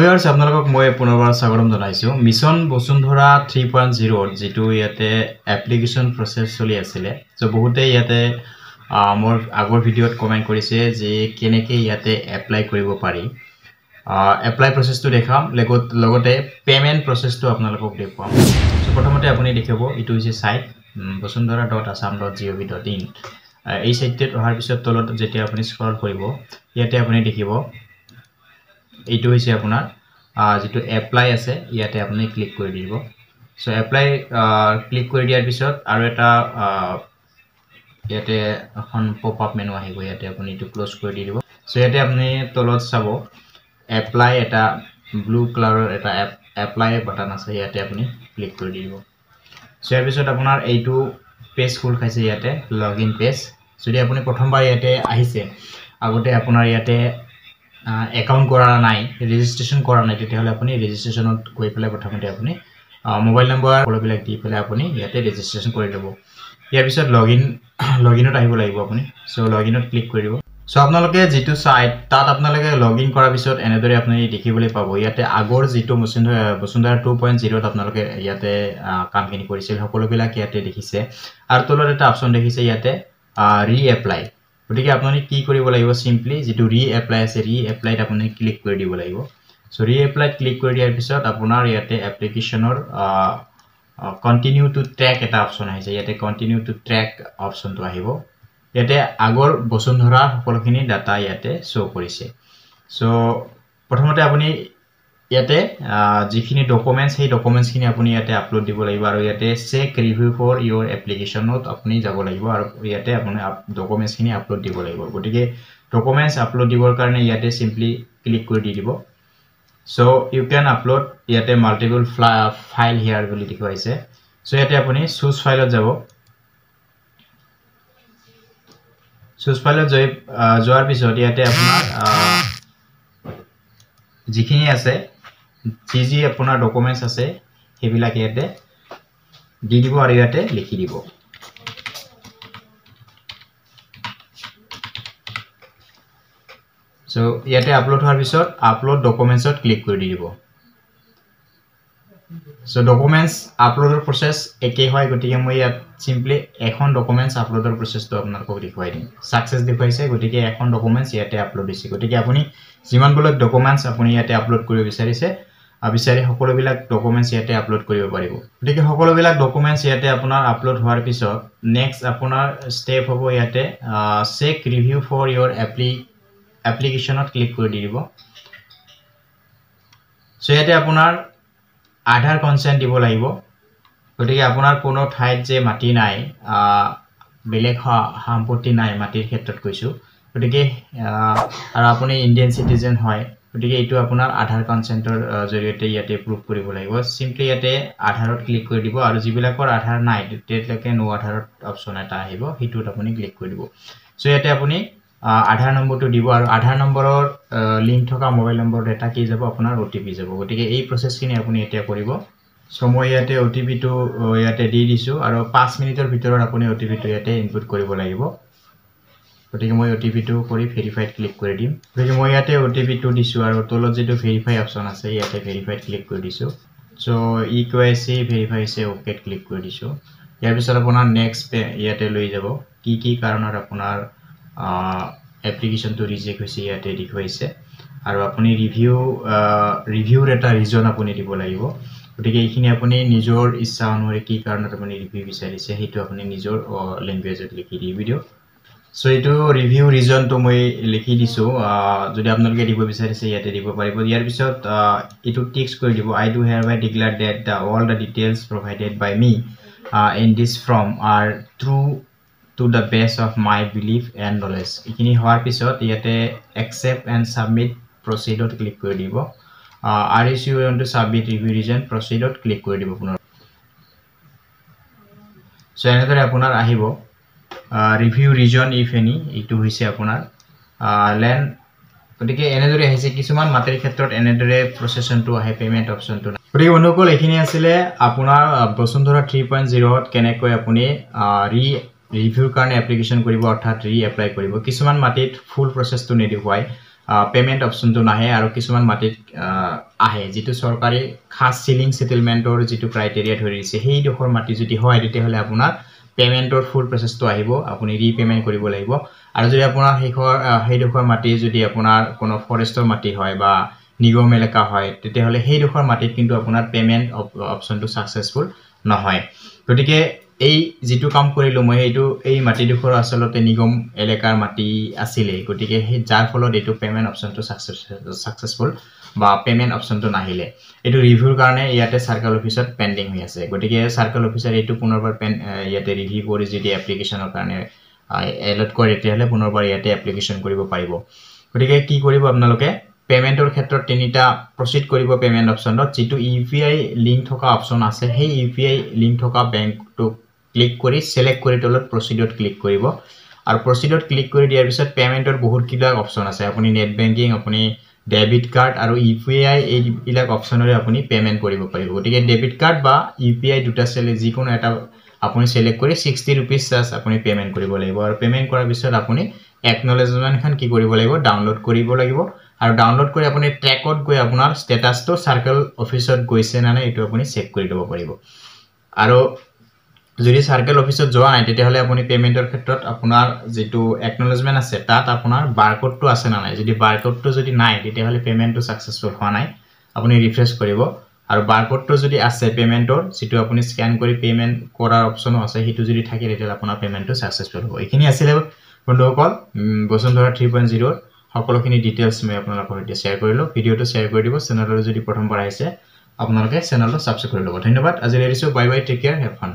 viewers আপোনালোকক মই পুনৰবাৰ স্বাগতম জনাইছো মিছন বসুন্ধৰা 3.0 যেটো ইয়াতে এপ্লিকেশন প্ৰসেস চলি আছিল সো বহুতে ইয়াতে মোৰ আগৰ ভিডিঅত কমেন্ট কৰিছে যে কেনেকৈ ইয়াতে এপ্লাই কৰিব পাৰি এপ্লাই প্ৰসেসটো দেখাম লগতে পেমেন্ট প্ৰসেসটো আপোনালোকক দেখুৱাম সো প্ৰথমতে আপুনি দেখিব ইটো হৈছে সাইট basundhara.assam.gov.in এই সাইটত অহাৰ পিছত তলত যেতিয়া আপুনি স্ক্ৰল কৰিব ইয়াতে আপুনি দেখিব এইটো হৈছে আপোনাৰ যেটো এপ্লাই আছে ইয়াতে আপুনি ক্লিক কৰি দিব সো এপ্লাই ক্লিক কৰি দিয়াৰ পিছত আৰু এটা ইয়াতে এখন পপ আপ মেনু আহিব ইয়াতে আপুনি ইটো ক্লোজ কৰি দিব সো ইয়াতে আপুনি তলত চাব এপ্লাই এটা ব্লু কালাৰৰ এটা এপ্লাই বাটন আছে ইয়াতে আপুনি ক্লিক কৰি দিব সো ইয়াৰ পিছত আপোনাৰ এইটো পেজ খুল খাইছে ইয়াতে লগইন পেজ যদি আপুনি প্ৰথমবাৰ ইয়াতে আহিছে আগতে আপোনাৰ ইয়াতে একাউন্ট কৰা নাই ৰেজিষ্ট্ৰেচন কৰা নাই তেতিয়াহলে আপুনি ৰেজিষ্ট্ৰেচনত গৈ পেলাই প্ৰথমতে আপুনি মোবাইল নম্বৰ সকলোবিলাক দি পেলাই আপুনি ইয়াতে ৰেজিষ্ট্ৰেচন কৰি ল'ব ইয়াৰ পিছত লগইনত আহিব লাগিব আপুনি সো লগইনত ক্লিক কৰি দিব সো আপোনালোকে যেটো সাইট তাত আপোনালোকে লগইন কৰাৰ পিছত এনেদৰে আপুনি দেখিবলৈ পাব ইয়াতে আগৰ যেটো বসুন্ধৰা 2.0 ত আপোনালোকে ইয়াতে কামখিনি কৰিছিল সকলোবিলাক ইয়াতে দেখিছে আৰু তলত এটা অপচন দেখিছে ইয়াতে ৰি এপ্লাই গতিকে আপুনি কি কৰিব লাগিব সিম্পলি যেটো ৰি এপ্লাই আছে ৰি এপ্লাইত আপুনি ক্লিক কৰি দিব লাগিব সো ৰি এপ্লাইত ক্লিক কৰি দিয়াৰ পিছত আপোনাৰ ইয়াতে এপ্লিকেশনৰ কন্টিনিউ টু ট্ৰেক এটা অপচন আহিছে ইয়াতে কন্টিনিউ টু ট্ৰেক অপচনটো আহিব ইয়াতে আগৰ বসুন্ধৰা সকলোখিনি ডাটা ইয়াতে শো কৰিছে সো প্ৰথমতে আপুনি ইয়াতে যিখিনি ডকুমেন্টস সেই ডকুমেন্টস খিনি আপুনি ইয়াতে আপলোড দিব লাগিব আৰু ইয়াতে চেক ৰিভিউ ফৰ ইওৰ এপ্লিকেশনত আপুনি যাব লাগিব আৰু ইয়াতে আপুনি ডকুমেন্টস খিনি আপলোড দিব লাগিব গতিকে ডকুমেন্টস আপলোড দিবৰ কাৰণে ইয়াতে সিম্পলি ক্লিক কৰি দি দিব সো ইউ ক্যান আপলোড ইয়াতে মাল্টিপল ফাইল হিয়াৰ বুলি দেখুৱাইছে সো ইয়াতে আপুনি চুজ ফাইলত যাব চুজ ফাইলত যোৱাৰ পিছত ইয়াতে আপোনাৰ যিখিনি আছে যি আপোনাৰ ডকুমেন্টস আছে হেবিলাক ইয়াতে দি দিব আৰু ইয়াতে লিখি দিব সো ইয়াতে আপলোড হোৱাৰ পিছত আপলোড ডকুমেন্টছত ক্লিক কৰি দিব সো ডকুমেন্টস আপলোডৰ প্ৰসেস একে হয় গতিকে মই ইয়াত সিম্পলি এখন ডকুমেন্টস আপলোডৰ প্ৰসেসটো আপোনালোকক দেখুৱাই দিম সাকসেস দেখুৱাইছে গতিকে এখন ডকুমেন্টস ইয়াতে আপলোড হৈছে গতিকে আপুনি যিমান বলক ডকুমেন্টস আপুনি ইয়াতে আপলোড কৰিব বিচাৰিছে বিচাৰি সকলোবিলাক ডকুমেন্টস ইয়াতে আপলোড কৰিব পাৰিব গতিকে সকলোবিলাক ডকুমেন্টস ইয়াতে আপোনাৰ আপলোড হোৱাৰ পিছত নেক্সট আপোনাৰ স্টেপ হ'ব ইয়াতে চেক ৰিভিউ ফৰ ইওৰ এপ্লিকেশনত ক্লিক কৰি দিব সো ইয়াতে আপোনাৰ আধাৰ কনসেন্ট দিব লাগিব গতিকে আপোনাৰ কোনো ঠাইত যে মাটি নাই বেলেগ সম্পত্তি নাই মাটিৰ ক্ষেত্ৰত কৈছো গতিকে আৰু আপুনি ইণ্ডিয়ান সিটিজেন হয় গতিকে এটো আপোনাৰ আধাৰ কনসেন্টৰ জৰিয়তে ইয়াতে প্ৰুফ কৰিব লাগিব সিম্পলি ইয়াতে আধাৰত ক্লিক কৰি দিব আৰু যিবিলাকৰ আধাৰ নাই তেতিয়ালৈকে নো আধাৰত অপচন এটা আহিব হিটোত আপুনি ক্লিক কৰি দিব সো ইয়াতে আপুনি আধাৰ নম্বৰটো দিব আৰু আধাৰ নম্বৰৰ লিংক থকা মোবাইল নম্বৰ এটা কি যাব আপোনাৰ ওটিপি যাব গতিকে এই প্ৰসেসখিনি আপুনি এতিয়া কৰিব সো মই ইয়াতে ওটিপিটো ইয়াতে দি দিছো আৰু 5 মিনিটৰ ভিতৰত আপুনি ওটিপিটো ইয়াতে ইনপুট কৰিব লাগিব গতিকে মই ওটিপিটো কৰি ভেৰিফাইড ক্লিক কৰি দিম গতিকে মই ইয়াতে ওটিপিটো দিছো আৰু তলত যেটো ভেৰিফাই অপচন আছে ইয়াতে ভেৰিফাইড ক্লিক কৰি দিছো সো ইকুএসি ভেৰিফাই আছে ওকে ক্লিক কৰি দিছো ইয়াৰ পিছত আপোনাৰ নেক্সট ইয়াতে লৈ যাব কি কাৰণত আপোনাৰ এপ্লিকেশনটো ৰিজেক্ট হৈছে ইয়াতে দেখুৱাইছে আৰু আপুনি ৰিভিউৰ এটা ৰিজন আপুনি দিব লাগিব গতিকে এইখিনি আপুনি নিজৰ ইচ্ছা অনুসৰি কি কাৰণত আপুনি ৰিভিউ বিচাৰিছে হেতু আপুনি নিজৰ ল্যাঙ্গুৱেজত লিখি দিব দিও সো এটো ৰিভিউ ৰিজনটো মই লিখি দিছো যদি আপোনালোকে দিব বিচাৰিছে ইয়াতে দিব পাৰিব ইয়াৰ পিছত এটো টিক্স কৰি দিব I do hereby declare that all the details provided by me in this form are true to the best of my belief and knowledge ইখিনি হোৱাৰ পিছত ইয়াতে accept and submit proceed to click কৰি দিব are you want to submit review reason proceed to click কৰি দিব পুনৰ so এনেদৰে আপোনাৰ আহিব review reason if any ইটো হৈছে আপোনাৰ লেন গতিকে এনেদৰে আহিছে কিছুমান মাটিৰ ক্ষেত্ৰত এনেদৰে প্ৰসেছনটো আহে পেমেন্ট অপচনটো গতিকে বন্ধুসকল এইখিনি আছিল আপোনাৰ বসুন্ধৰা 3.0 ত কেনেকৈ আপুনি ৰিভিউৰ কাৰণে এপ্লিকেশন কৰিব অৰ্থাৎ ৰি এপ্লাই কৰিব কিছুমান মাটিত ফুল প্ৰসেসটো নেদিহুৱাই পেমেন্ট অপশনটো নাহে আৰু কিছুমান মাটিত আহে যেটো সৰকাৰি খাস সিলিং সেটেলমেন্টৰ যেটো ক্ৰাইটেৰিয়া ধৰি দিছে সেই ডখৰ মাটি যদি হয় তেতিয়াহলে আপোনাৰ পেমেন্টৰ ফুল প্ৰসেসটো আহিব আপুনি ৰিপেমেন্ট কৰিব লাগিব আৰু যদি আপোনাৰ সেই ডখৰ মাটি যদি আপোনাৰ কোনো ফৰেষ্টৰ মাটি হয় বা নিগম এলেকা হয় তেতিয়াহলে সেই ডখৰ মাটিত কিন্তু আপোনাৰ পেমেন্ট অপশনটো সাকসেসফুল নহয় গতিকে এই যেটো কাম কৰিলো মই এই মাটি ডখৰ আসলতে নিগম এলেকাৰ মাটি আছিল গতিকে সেই যাৰ ফলত এটো পেমেন্ট অপশনটো সাকসেসফুল বা পেমেন্ট অপশনটো নাহিলে এটো ৰিভিউৰ কাৰণে ইয়াতে সাৰ্কেল অফিসত পেন্ডিং হৈ আছে গতিকে সাৰ্কেল অফিসাৰ এটো পুনৰবাৰ ইয়াতে ৰিভিউ কৰি যদি এপ্লিকেশনৰ কাৰণে এলট কৰে তেতিয়াহলে পুনৰবাৰ ইয়াতে এপ্লিকেশন কৰিব পাৰিব গতিকে কি কৰিব আপোনালোকে পেমেন্টৰ ক্ষেত্ৰত তিনিটা প্ৰসিড কৰিব পেমেন্ট অপশনত যেটো ইউপিআই লিংক থকা অপশন আছে সেই ইউপিআই লিংক থকা বেংকটো ক্লিক কৰি সিলেক্ট কৰি তলত প্ৰসিডত ক্লিক কৰিব আৰু প্ৰসিডত ক্লিক কৰি দিয়াৰ পিছত পেমেন্টৰ বহুত কিলা অপশন আছে আপুনি নেট বেংকিং আপুনি ডেবিট কাৰ্ড আৰু ইউপিআই এই বিলাক অপশনৰে আপুনি পেমেন্ট কৰিব পাৰিব গতিকে ডেবিট কাৰ্ড বা ইউপিআই দুটা যিকোনো এটা আপুনি সিলেক্ট কৰি 60 रुपीस চাৰ্জ আপুনি পেমেন্ট কৰিব লাগিব আৰু পেমেন্ট কৰাৰ পিছত আপুনি একনলেজমেন্ট খন কি কৰিব লাগিব ডাউনলোড কৰিব লাগিব আৰু ডাউনলোড কৰি আপুনি ট্ৰেকত গৈ আপোনাৰ ষ্টেটাসটো সাৰ্কেল অফিসত গৈছে না নাই এটো আপুনি চেক কৰি লব পাৰিব আৰু যদি সাৰ্কেল অফিসত যোৱা নাই তেতিয়াহলে আপুনি পেমেন্টৰ ক্ষেত্ৰত আপোনাৰ যেটো একনলেজমেন্ট আছে তাত আপোনাৰ বাৰকোডটো আছে না নাই যদি বাৰকোডটো যদি নাই তেতিয়াহলে পেমেন্টটো সাকসেসফুল হোৱা নাই আপুনি ৰিফ্ৰেশ কৰিব আৰু বাৰকোডটো যদি আছে পেমেন্টৰ যেটো আপুনি স্ক্যান কৰি পেমেন্ট কৰাৰ অপশনো আছে হেতু যদি থাকে তেতিয়া আপোনাৰ পেমেন্টটো সাকসেসফুল হ'ব এখিনি আছিল বন্ধুসকল বসুন্ধৰা 3.0 সকলোখিনি ডিটেইলছ মই আপোনালোকৰ সৈতে শেয়াৰ কৰিলো ভিডিওটো শেয়াৰ কৰি দিব চেনেললৈ যদি প্ৰথমবাৰ আহিছে আপোনালোকে চেনেলটো সাবস্ক্ৰাইব কৰি ল'ব ধন্যবাদ আজি এৰিছো bye bye take care have fun